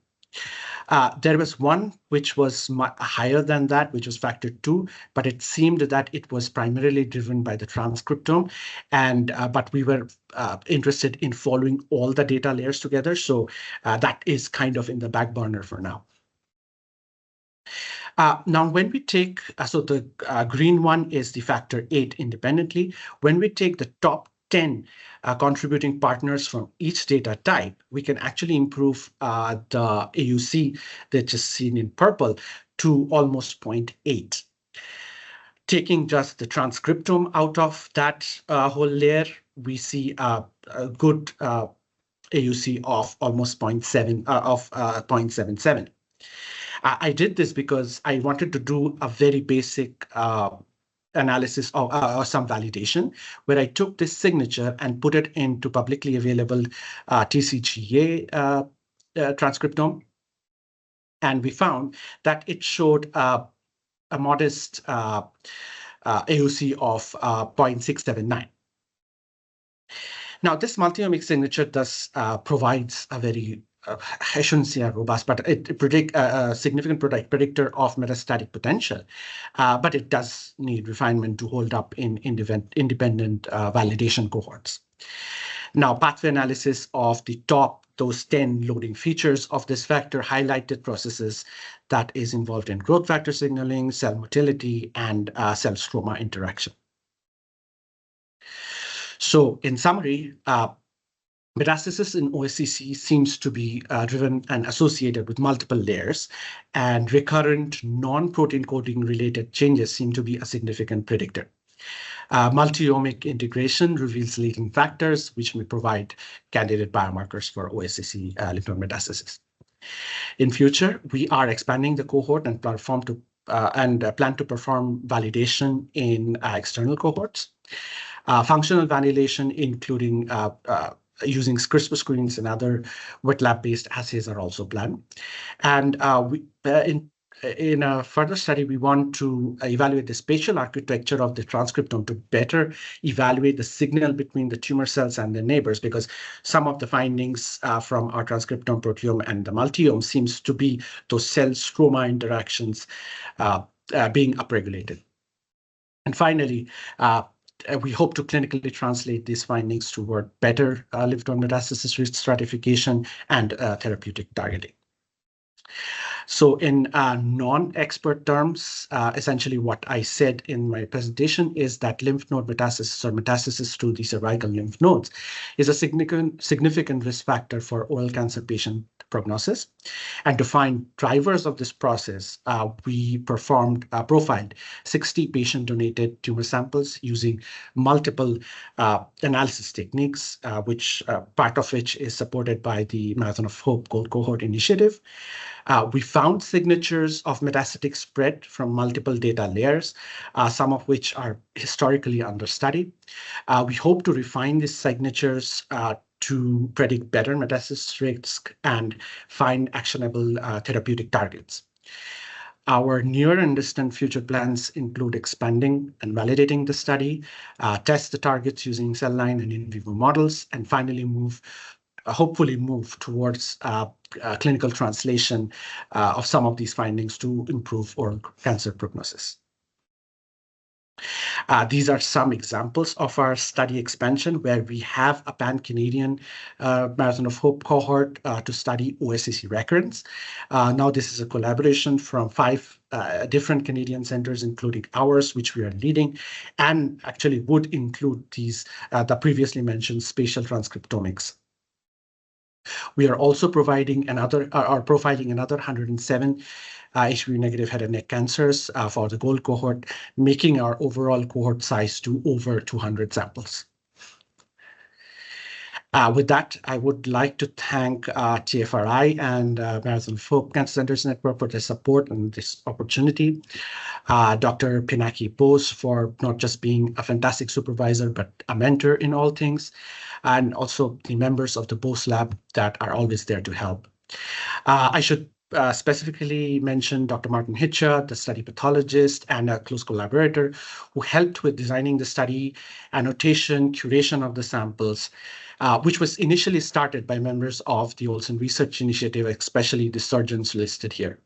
There was one which was higher than that, which was factor 2, but it seemed that it was primarily driven by the transcriptome, but we were interested in following all the data layers together, so that is kind of in the back burner for now. Now, when we take, so the green one is the factor 8 independently. When we take the top 10 contributing partners from each data type, we can actually improve the AUC that is seen in purple to almost 0.8. Taking just the transcriptome out of that whole layer, we see a good AUC of almost 0.77. I did this because I wanted to do a very basic analysis or some validation, where I took this signature and put it into publicly available TCGA transcriptome. And we found that it showed a modest AUC of 0.679. Now, this multi-omic signature thus provides a very I shouldn't say a robust, but it predict a significant predictor of metastatic potential, but it does need refinement to hold up in independent validation cohorts. Now, pathway analysis of those 10 loading features of this factor highlighted processes that is involved in growth factor signaling, cell motility, and cell stroma interaction. So, in summary, metastasis in OSCC seems to be driven and associated with multiple layers, and recurrent non-protein coding related changes seem to be a significant predictor. Multi-omic integration reveals latent factors, which may provide candidate biomarkers for OSCC lymph node metastasis. In future, we are expanding the cohort and plan to perform validation in external cohorts. Functional validation, including using CRISPR screens and other wet lab-based assays, are also planned. And in a further study, we want to evaluate the spatial architecture of the transcriptome to better evaluate the signal between the tumor cells and their neighbors, because some of the findings from our transcriptome, proteome, and the multiome seems to be those cell stroma interactions being upregulated. And finally, we hope to clinically translate these findings toward better lymph node metastasis risk stratification and therapeutic targeting. So in non-expert terms, essentially what I said in my presentation is that lymph node metastasis or metastasis to the cervical lymph nodes is a significant risk factor for oral cancer patient prognosis. And to find drivers of this process, we profiled 60 patient-donated tumor samples using multiple analysis techniques, part of which is supported by the Marathon of Hope Gold Cohort Initiative. We found signatures of metastatic spread from multiple data layers, some of which are historically understudied. We hope to refine these signatures to predict better metastasis risk and find actionable therapeutic targets. Our near and distant future plans include expanding and validating the study, test the targets using cell line and in vivo models, and finally hopefully move towards clinical translation of some of these findings to improve oral cancer prognosis. These are some examples of our study expansion where we have a pan-Canadian Marathon of Hope cohort to study OSCC recurrence. Now this is a collaboration from 5 different Canadian centers, including ours, which we are leading, and actually would include these, the previously mentioned spatial transcriptomics. We are also providing profiling another 107 HPV-negative head and neck cancers for the gold cohort, making our overall cohort size to over 200 samples. With that, I would like to thank TFRI and Marathon of Hope Cancer Centers Network for their support and this opportunity. Dr. Pinaki Bose for not just being a fantastic supervisor, but a mentor in all things, and also the members of the Bose Lab that are always there to help. I should specifically mention Dr. Martin Hitcha, the study pathologist and a close collaborator who helped with designing the study, annotation, curation of the samples, which was initially started by members of the Olson Research Initiative, especially the surgeons listed here.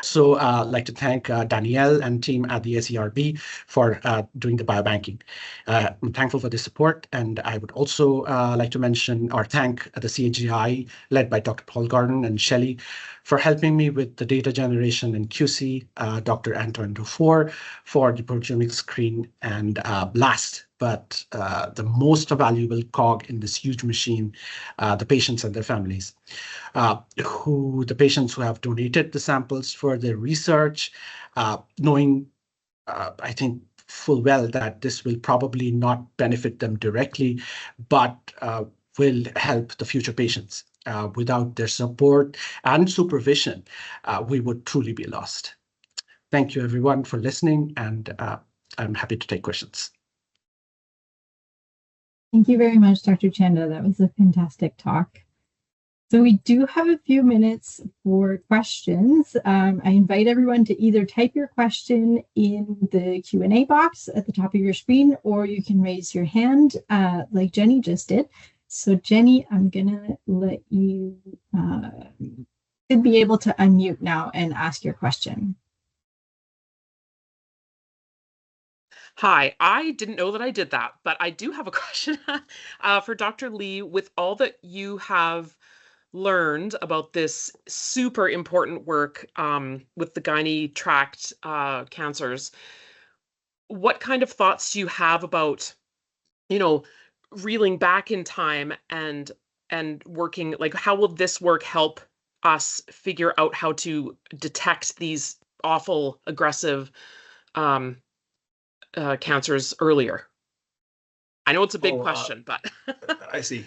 So I'd like to thank Danielle and team at the SERB for doing the biobanking. I'm thankful for the support, and I would also like to mention or thank the CAGI led by Dr. Paul Gordon and Shelley for helping me with the data generation and QC, Dr. Antoine Dufour for the proteomics screen, and last but the most valuable cog in this huge machine, the patients and their families, the patients who have donated the samples for their research, knowing, I think, full well that this will probably not benefit them directly, but will help the future patients. Without their support and supervision, we would truly be lost. Thank you, everyone, for listening, and I'm happy to take questions. Thank you very much, Dr. Chanda. That was a fantastic talk. So we do have a few minutes for questions. I invite everyone to either type your question in the Q&A box at the top of your screen, or you can raise your hand like Jenny just did. So Jenny, I'm gonna let you should be able to unmute now and ask your question. Hi, I didn't know that I did that, but I do have a question for Dr. Lee. With all that you have learned about this super important work with the gynae tract cancers, what kind of thoughts do you have about, reeling back in time and working, like, how will this work help us figure out how to detect these awful, aggressive cancers earlier? I know it's a big question, but I see.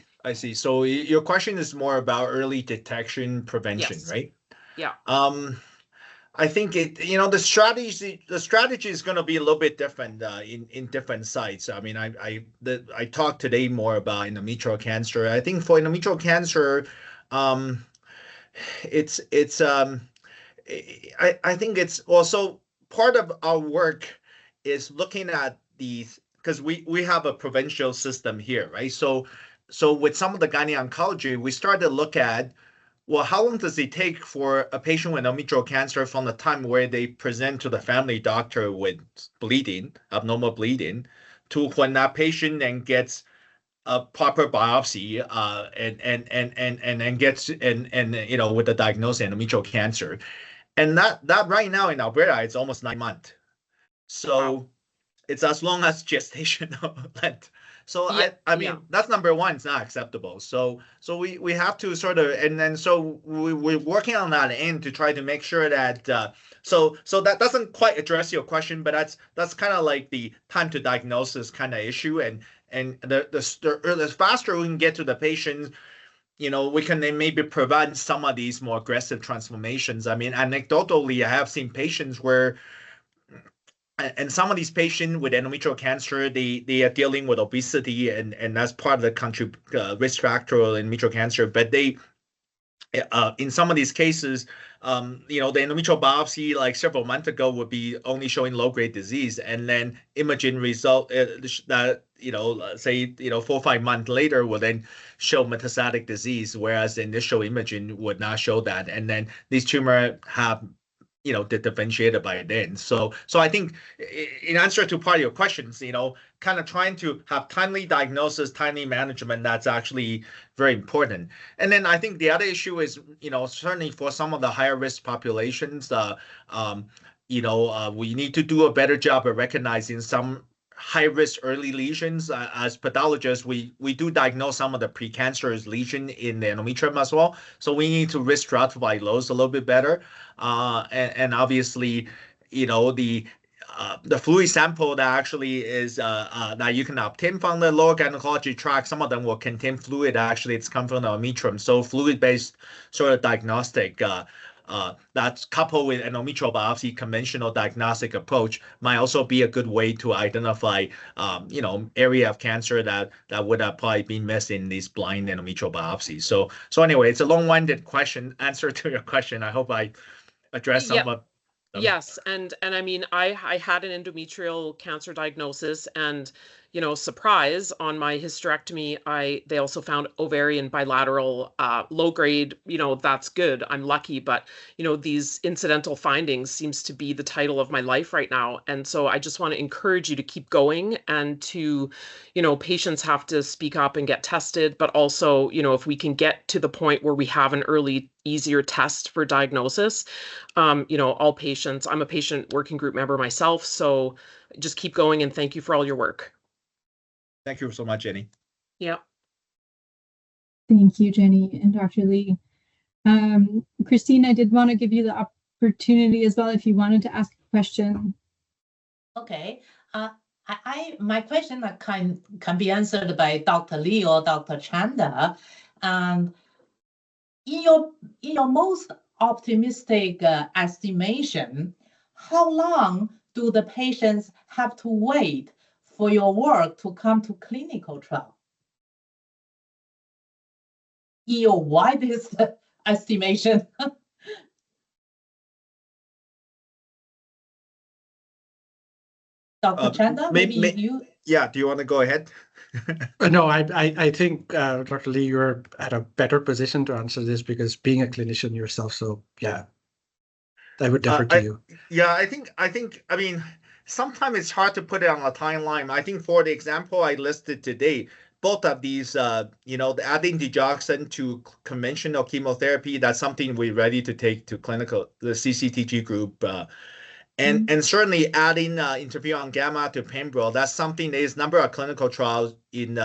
So your question is more about early detection prevention, yes. Right? Yeah. I think the strategy is going to be a little bit different in different sites. I mean, I talked today more about endometrial cancer. I think for endometrial cancer, I think it's also part of our work is looking at these, because we have a provincial system here, right? So with some of the gynae oncology, we started to look at, well, how long does it take for a patient with endometrial cancer from the time where they present to the family doctor with bleeding, abnormal bleeding, to when that patient then gets a proper biopsy and then gets with the diagnosis of endometrial cancer, and that right now in Alberta it's almost 9 months, so wow. It's as long as gestational length. So yeah, I mean, that's number one. It's not acceptable. So we have to sort of, and then so we're working on that end to try to make sure that so that doesn't quite address your question, but that's kind of like the time to diagnosis kind of issue, and the faster we can get to the patient, we can then maybe prevent some of these more aggressive transformations. I mean, anecdotally, I have seen patients where and some of these patients with endometrial cancer, they are dealing with obesity, and that's part of the risk factor of endometrial cancer. But they, in some of these cases, the endometrial biopsy like several months ago would be only showing low-grade disease, and then imaging result that say 4 or 5 months later will then show metastatic disease, whereas the initial imaging would not show that, and then these tumors have differentiated by then. So I think in answer to part of your questions, kind of trying to have timely diagnosis, timely management, that's actually very important. And then I think the other issue is, certainly for some of the higher risk populations, we need to do a better job of recognizing some high-risk early lesions. As pathologists, we do diagnose some of the precancerous lesion in the endometrium as well. So we need to risk stratify those a little bit better. And obviously, the fluid sample that actually is that you can obtain from the lower gynecologic tract, some of them will contain fluid. Actually, it's come from the endometrium. So fluid-based sort of diagnostic that's coupled with endometrial biopsy conventional diagnostic approach might also be a good way to identify, area of cancer that would have probably been missed in these blind endometrial biopsies. So anyway, it's a long-winded answer to your question. I hope I addressed some of them. Yes, and I mean, I had an endometrial cancer diagnosis, and surprise, on my hysterectomy, they also found ovarian bilateral low grade. That's good. I'm lucky, but these incidental findings seems to be the title of my life right now. And so I just want to encourage you to keep going, and to, patients have to speak up and get tested, but also, if we can get to the point where we have an early, easier test for diagnosis, all patients, I'm a patient working group member myself, so just keep going, and thank you for all your work. Thank you so much, Jenny. Yeah. Thank you, Jenny and Dr. Lee. Christine, I did want to give you the opportunity as well if you wanted to ask a question. Okay. My question can be answered by Dr. Lee or Dr. Chanda. In your most optimistic estimation, how long do the patients have to wait for your work to come to clinical trial? In your widest estimation. Dr. Chanda, maybe you. Yeah, do you want to go ahead? No, I think, Dr. Lee, you're at a better position to answer this because being a clinician yourself. So yeah, I would defer to you. Yeah, I think, I mean, sometimes it's hard to put it on a timeline. I think for the example I listed today, both of these, the adding digoxin to conventional chemotherapy, that's something we're ready to take to the CCTG group. And certainly adding interferon gamma to pembro, that's something. There's a number of clinical trials in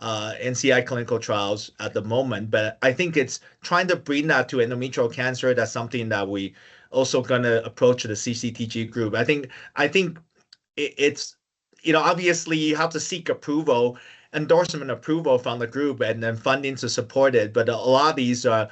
NCI clinical trials at the moment, but I think it's trying to bring that to endometrial cancer. That's something that we also going to approach the CCTG group. I think it's, obviously you have to seek endorsement approval from the group, and then funding to support it. But a lot of these are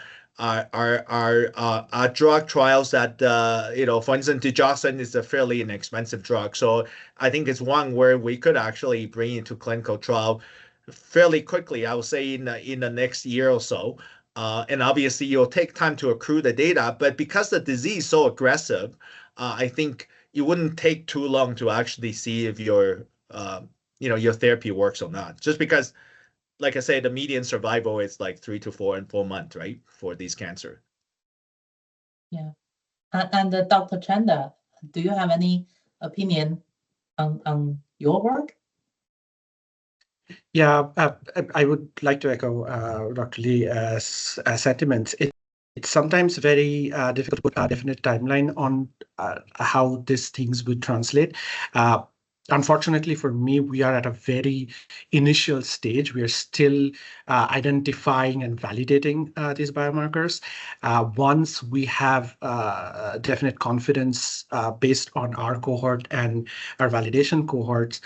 drug trials that, for instance, digoxin is a fairly inexpensive drug. So I think it's one where we could actually bring it to clinical trial fairly quickly. I would say in the next year or so. And obviously it'll take time to accrue the data, but because the disease is so aggressive, I think it wouldn't take too long to actually see if your therapy works or not. Just because, like I say, the median survival is like 3 to 4 months, right, for these cancer. Yeah, and Dr. Chanda, do you have any opinion on your work? Yeah, I would like to echo Dr. Lee's sentiments. It's sometimes very difficult to put a definite timeline on how these things would translate. Unfortunately for me, we are at a very initial stage. We are still identifying and validating these biomarkers. Once we have definite confidence based on our cohort and our validation cohorts,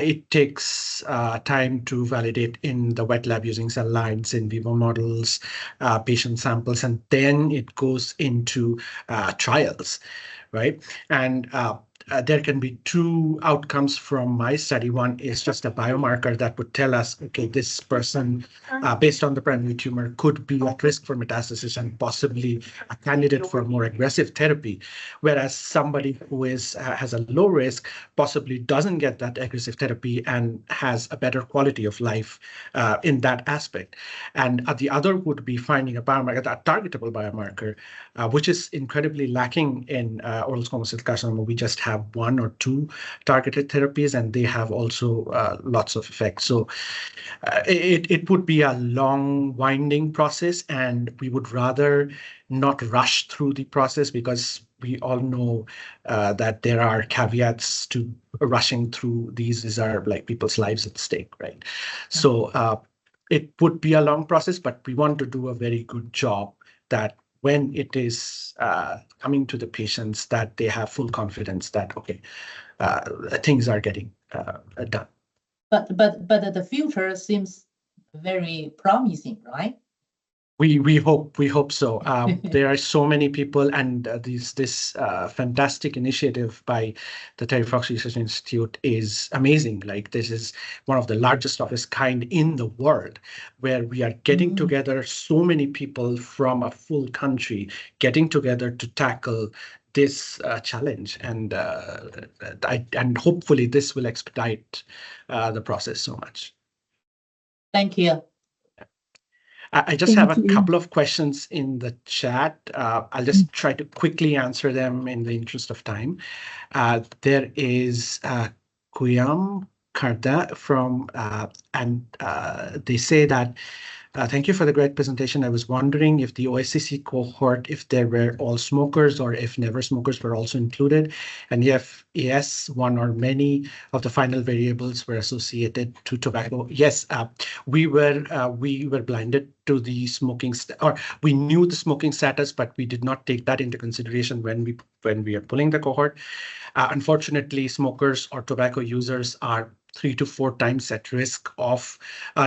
it takes time to validate in the wet lab using cell lines, in vivo models, patient samples, and then it goes into trials, right? And there can be two outcomes from my study. One is just a biomarker that would tell us, okay, this person, based on the primary tumor, could be at risk for metastasis and possibly a candidate for more aggressive therapy, whereas somebody who has a low risk possibly doesn't get that aggressive therapy and has a better quality of life in that aspect. And the other would be finding a biomarker, a targetable biomarker, which is incredibly lacking in oral squamous cell carcinoma. We just have one or two targeted therapies, and they have also lots of effects. So it would be a long, winding process, and we would rather not rush through the process, because we all know that there are caveats to rushing through these. These are like people's lives at stake, right? So it would be a long process, but we want to do a very good job that when it is coming to the patients, that they have full confidence that, okay, things are getting done. But the future seems very promising, right? We hope so. There are so many people, and this fantastic initiative by the Terry Fox Research Institute is amazing. Like, this is one of the largest of its kind in the world, where we are getting together so many people from a full country, getting together to tackle this challenge, and hopefully this will expedite the process so much. Thank you. I just have a couple of questions in the chat. I'll just try to quickly answer them in the interest of time. There is Kuyam Karda from, and they say that, thank you for the great presentation. I was wondering if the OHCC cohort, if there were all smokers or if never smokers were also included, and if yes, one or many of the final variables were associated to tobacco. Yes, we were blinded to the smoking, or we knew the smoking status, but we did not take that into consideration when we are pulling the cohort. Unfortunately, smokers or tobacco users are 3 to 4 times at risk of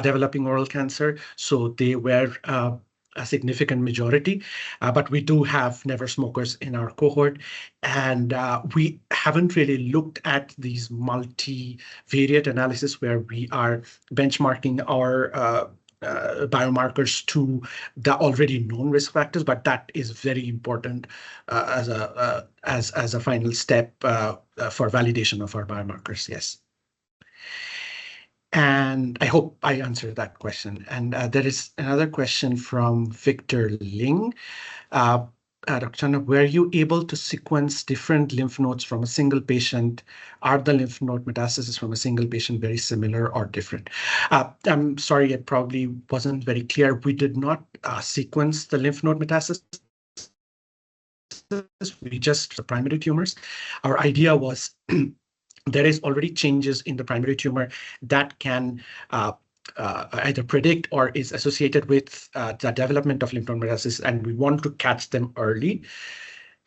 developing oral cancer. So they were a significant majority, but we do have never smokers in our cohort. And we haven't really looked at these multivariate analysis where we are benchmarking our biomarkers to the already known risk factors, but that is very important as a final step for validation of our biomarkers. Yes. And I hope I answered that question. And there is another question from Victor Ling. Dr. Chandra, were you able to sequence different lymph nodes from a single patient? Are the lymph node metastases from a single patient very similar or different? I'm sorry, it probably wasn't very clear. We did not sequence the lymph node metastases. We just the primary tumors. Our idea was there is already changes in the primary tumor that can either predict or is associated with the development of lymph node metastasis, and we want to catch them early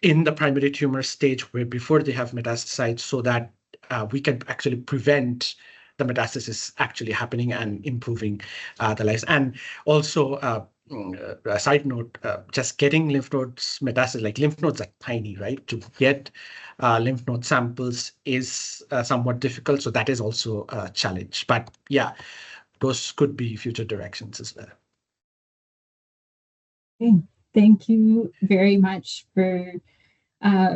in the primary tumor stage, where before they have metastasized, so that we can actually prevent the metastasis actually happening and improving the lives. And also, a side note, just getting lymph nodes metastasis, like lymph nodes are tiny, right? To get lymph node samples is somewhat difficult. So that is also a challenge. But yeah, those could be future directions as well. Okay. Thank you very much for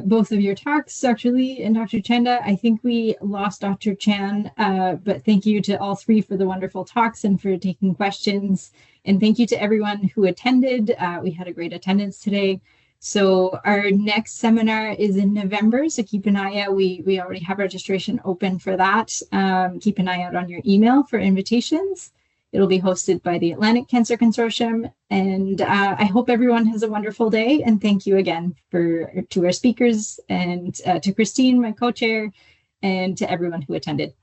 both of your talks, Dr. Lee and Dr. Chanda. I think we lost Dr. Chan, but thank you to all three for the wonderful talks and for taking questions. And thank you to everyone who attended. We had a great attendance today. So our next seminar is in November, so keep an eye out. We already have registration open for that. Keep an eye out on your email for invitations. It'll be hosted by the Atlantic Cancer Consortium. And I hope everyone has a wonderful day. And thank you again to our speakers and to Christine, my co-chair, and to everyone who attended.